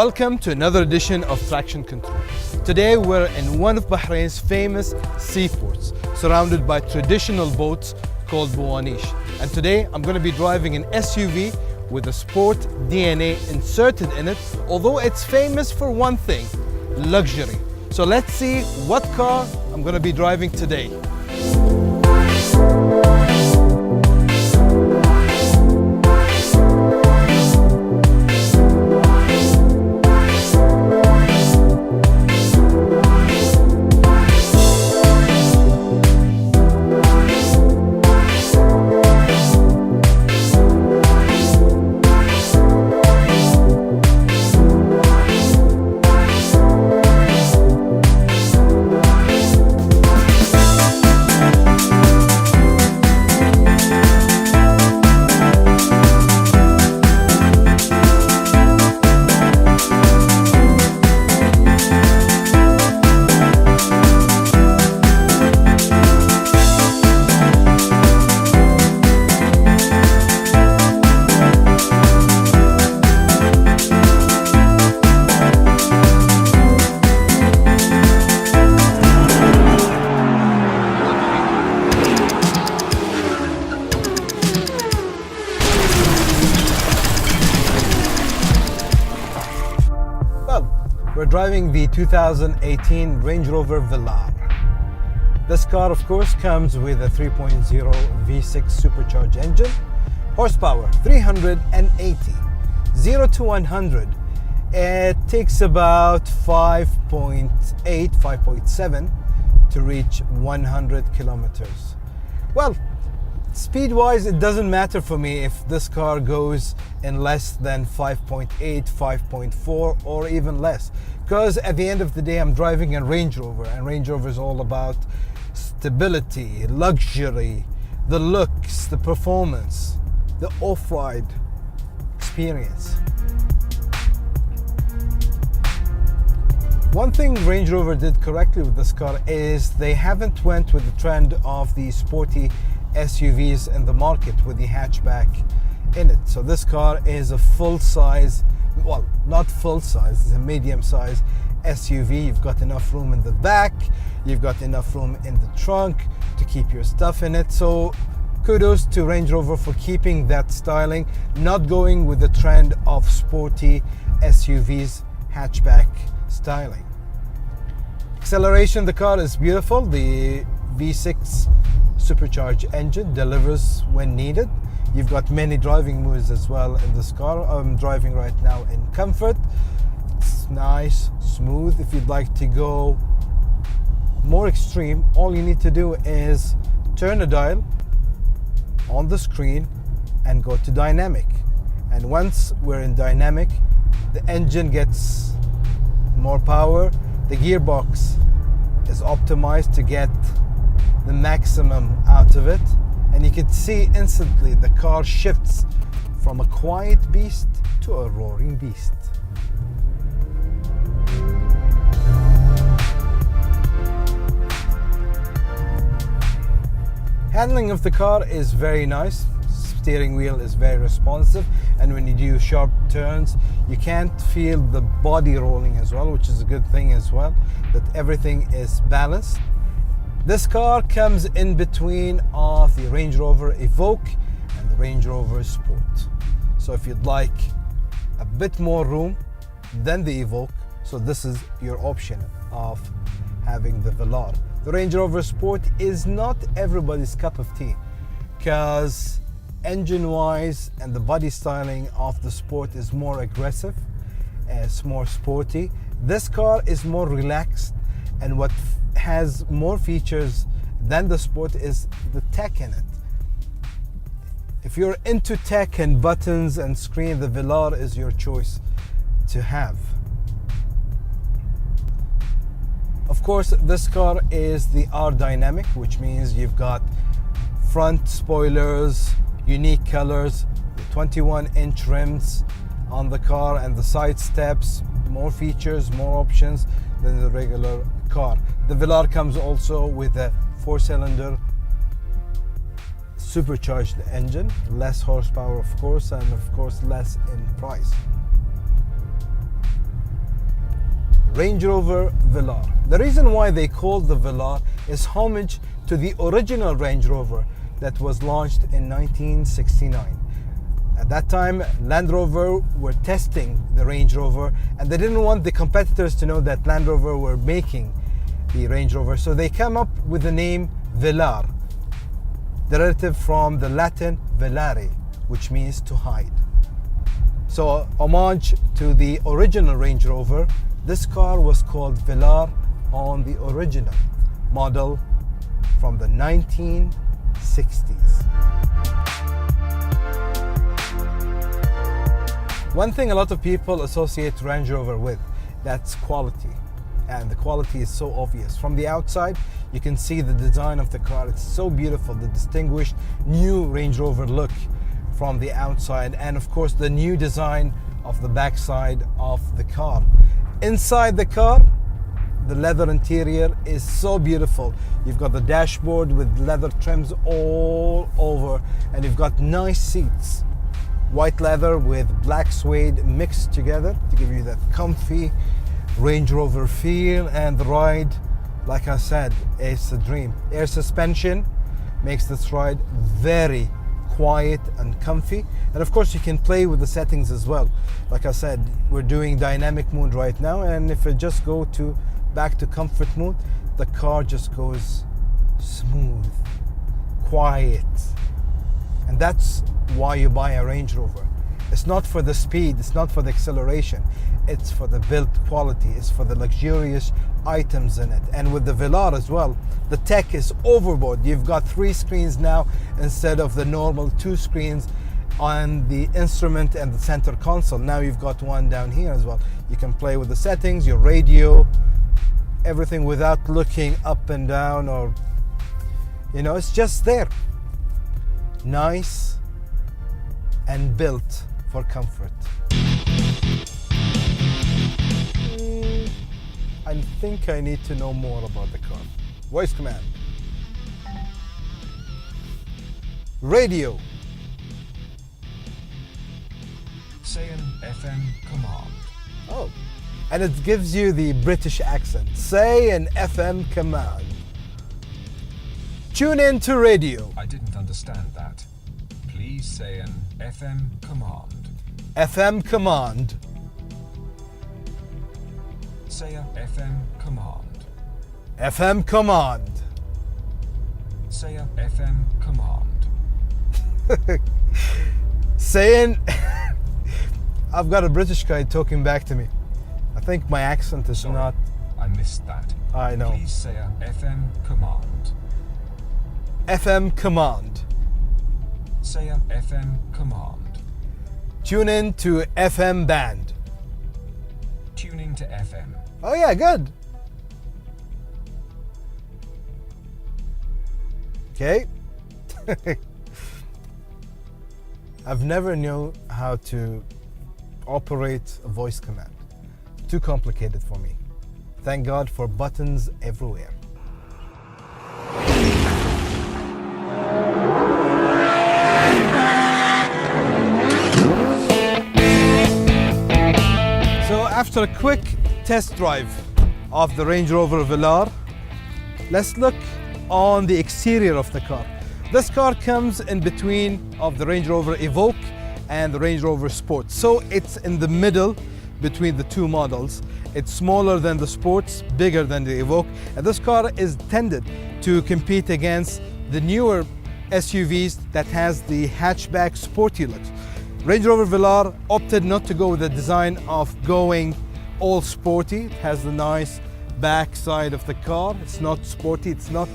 Welcome to another edition of Traction Control. Today we're in one of Bahrain's famous seaports, surrounded by traditional boats called Buwanish. And today I'm going to be driving an SUV with a sport DNA inserted in it, although it's famous for one thing, luxury. So let's see what car I'm going to be driving today. We're driving the 2018 Range Rover Villar. This car, of course, comes with a 3.0 V6 supercharged engine, horsepower 380, 0 to 100. It takes about 5.8, 5.7 to reach 100 kilometers. Well, speed-wise, it doesn't matter for me if this car goes in less than 5.8, 5.4, or even less. Because at the end of the day, I'm driving a Range Rover, and Range Rover is all about stability, luxury, the looks, the performance, the off-ride experience. One thing Range Rover did correctly with this car is they haven't went with the trend of the sporty SUVs in the market with the hatchback in it. So this car is a full-size, well, not full-size, it's a medium-size SUV. You've got enough room in the back, you've got enough room in the trunk to keep your stuff in it. So kudos to Range Rover for keeping that styling, not going with the trend of sporty SUVs hatchback styling. Acceleration, the car is beautiful. The V6 supercharged engine delivers when needed. You've got many driving modes as well in this car. I'm driving right now in comfort. It's nice, smooth. If you'd like to go more extreme, all you need to do is turn a dial on the screen and go to dynamic. And once we're in dynamic, the engine gets more power. The gearbox is optimized to get the maximum out of it, and you can see instantly the car shifts from a quiet beast to a roaring beast. Handling of the car is very nice. Steering wheel is very responsive, and when you do sharp turns you can't feel the body rolling as well, which is a good thing as well, that everything is balanced. This car comes in between of the Range Rover Evoque and the Range Rover Sport. So if you'd like a bit more room than the Evoque, so this is your option of having the Villar. The Range Rover Sport is not everybody's cup of tea, because engine-wise and the body styling of the Sport is more aggressive, it's more sporty. This car is more relaxed, and what has more features than the Sport is the tech in it. If you're into tech and buttons and screen, the Villar is your choice to have. Of course, this car is the R Dynamic, which means you've got front spoilers, unique colors, 21-inch rims on the car, and the side steps, more features, more options than the regular car. The Villar comes also with a 4-cylinder supercharged engine, less horsepower of course, and of course less in price. Range Rover Villar. The reason why they called the Villar is homage to the original Range Rover that was launched in 1969. At that time, Land Rover were testing the Range Rover, and they didn't want the competitors to know that Land Rover were making the Range Rover, so they came up with the name Villar, derivative from the Latin villare, which means to hide. So, homage to the original Range Rover, this car was called Villar on the original model from the 1960s. One thing a lot of people associate Range Rover with, that's quality. And the quality is so obvious. From the outside, you can see the design of the car. It's so beautiful, the distinguished new Range Rover look from the outside. And of course, the new design of the backside of the car. Inside the car, the leather interior is so beautiful. You've got the dashboard with leather trims all over, and you've got nice seats. White leather with black suede mixed together to give you that comfy Range Rover feel, and the ride, like I said, it's a dream. Air suspension makes this ride very quiet and comfy, and of course you can play with the settings as well. Like I said, we're doing dynamic mode right now, and if I just go to back to comfort mode, the car just goes smooth, quiet, and that's why you buy a Range Rover. It's not for the speed, it's not for the acceleration, it's for the build quality, it's for the luxurious items in it. And with the Villar as well, the tech is overboard. You've got 3 screens now instead of the normal 2 screens on the instrument and the center console. Now you've got one down here as well. You can play with the settings, your radio, everything without looking up and down, or it's just there. Nice and built for comfort. I think I need to know more about the car. Voice command. Radio. Say an FM command. Oh, and it gives you the British accent. Say an FM command. Tune in to radio. I didn't understand that. Please say an FM command. FM command. Say a FM command. FM command. Say a FM command. Saying, I've got a British guy talking back to me. I think my accent is Sorry, not. I missed that. I know. Please say a FM command. FM command. Say a FM command. Tune in to FM band. Tuning to FM. Oh yeah, good. Okay. I've never known how to operate a voice command. Too complicated for me. Thank God for buttons everywhere. So after a quick test drive of the Range Rover Villar, let's look on the exterior of the car. This car comes in between of the Range Rover Evoque and the Range Rover Sport. So it's in the middle between the two models. It's smaller than the Sports, bigger than the Evoque, and this car is intended to compete against the newer SUVs that has the hatchback sporty looks. Range Rover Villar opted not to go with the design of going all sporty. It has the nice back side of the car. It's not sporty, it's not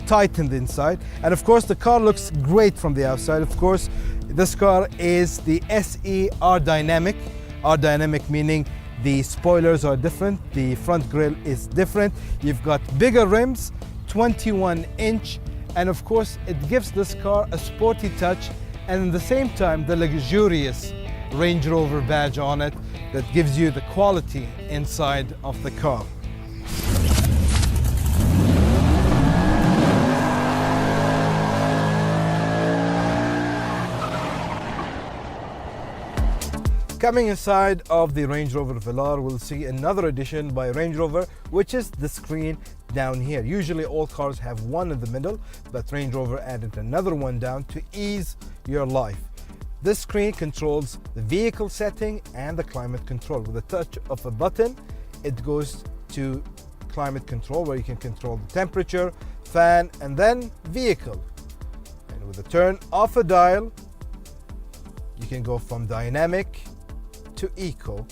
tightened inside. And of course, the car looks great from the outside. Of course, this car is the SE R Dynamic. R Dynamic meaning the spoilers are different, the front grille is different. You've got bigger rims, 21-inch, and of course, it gives this car a sporty touch, and at the same time, the luxurious Range Rover badge on it that gives you the quality inside of the car. Coming inside of the Range Rover Velar, we'll see another addition by Range Rover, which is the screen down here. Usually all cars have one in the middle, but Range Rover added another one down to ease your life. This screen controls the vehicle setting and the climate control. With a touch of a button, it goes to climate control, where you can control the temperature, fan, and then vehicle. And with a turn of a dial, you can go from dynamic to eco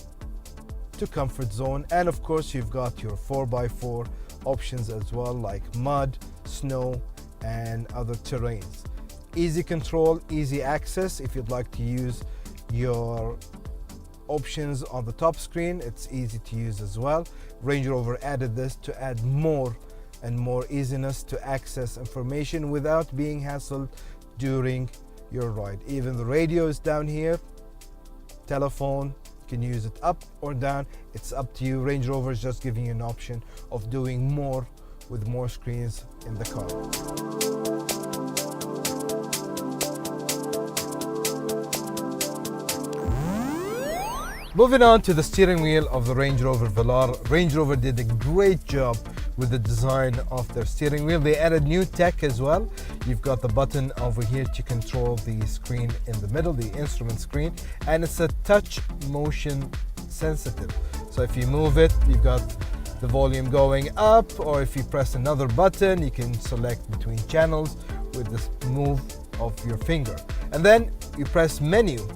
to comfort zone, and of course you've got your 4x4 options as well, like mud, snow, and other terrains. Easy control, easy access. If you'd like to use your options on the top screen, it's easy to use as well. Range Rover added this to add more and more easiness to access information without being hassled during your ride. Even the radio is down here. Telephone, you can use it up or down, it's up to you. Range Rover is just giving you an option of doing more with more screens in the car. Moving on to the steering wheel of the Range Rover Velar. Range Rover did a great job with the design of their steering wheel. They added new tech as well. You've got the button over here to control the screen in the middle, the instrument screen, and it's a touch motion sensitive. So if you move it, you've got the volume going up, or if you press another button, you can select between channels with this move of your finger. And then you press menu,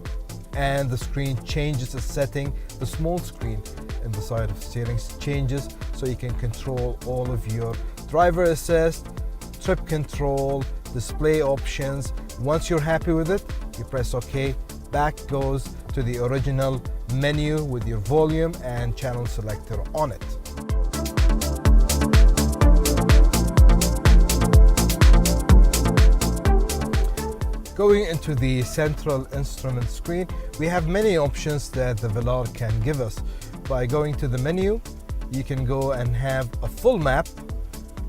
and the screen changes the setting. The small screen in the side of steering changes, so you can control all of your driver assist, trip control, display options. Once you're happy with it, you press OK. Back goes to the original menu with your volume and channel selector on it. Going into the central instrument screen, we have many options that the Velar can give us. By going to the menu, you can go and have a full map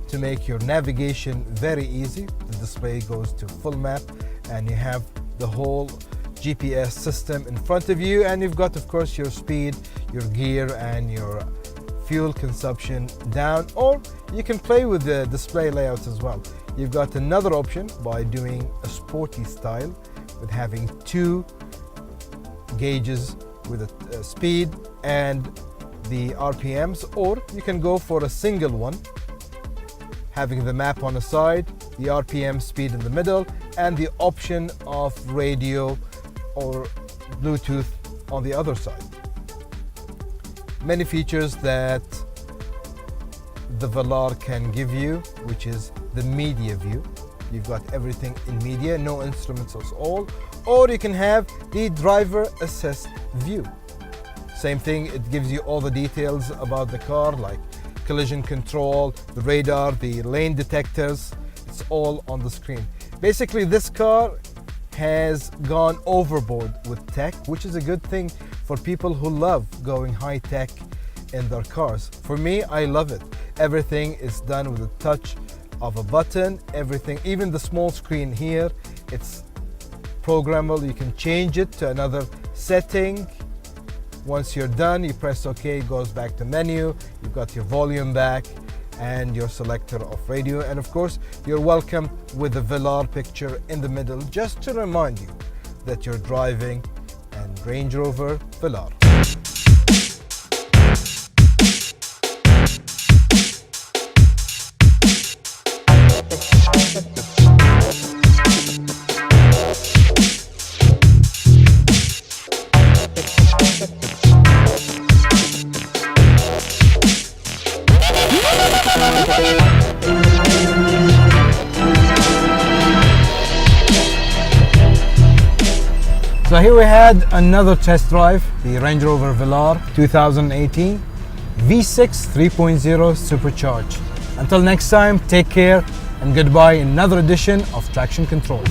to make your navigation very easy. The display goes to full map, and you have the whole GPS system in front of you, and you've got, of course, your speed, your gear, and your fuel consumption down, or you can play with the display layouts as well. You've got another option by doing a sporty style with having two gauges with a speed and the RPMs, or you can go for a single one, having the map on the side, the RPM speed in the middle, and the option of radio or Bluetooth on the other side. Many features that the Velar can give you, which is the media view. You've got everything in media, no instruments at all. Or you can have the driver assist view. Same thing, it gives you all the details about the car, like collision control, the radar, the lane detectors. It's all on the screen. Basically, this car has gone overboard with tech, which is a good thing for people who love going high tech in their cars. For me, I love it. Everything is done with a touch of a button. Everything, even the small screen here, it's programmable. You can change it to another setting. Once you're done, you press OK, it goes back to menu. You've got your volume back and your selector of radio. And of course, you're welcome with the Velar picture in the middle, just to remind you that you're driving a Range Rover Velar. So here we had another test drive, the Range Rover Velar 2018 V6 3.0 Supercharged. Until next time, take care and goodbye in another edition of Traction Control.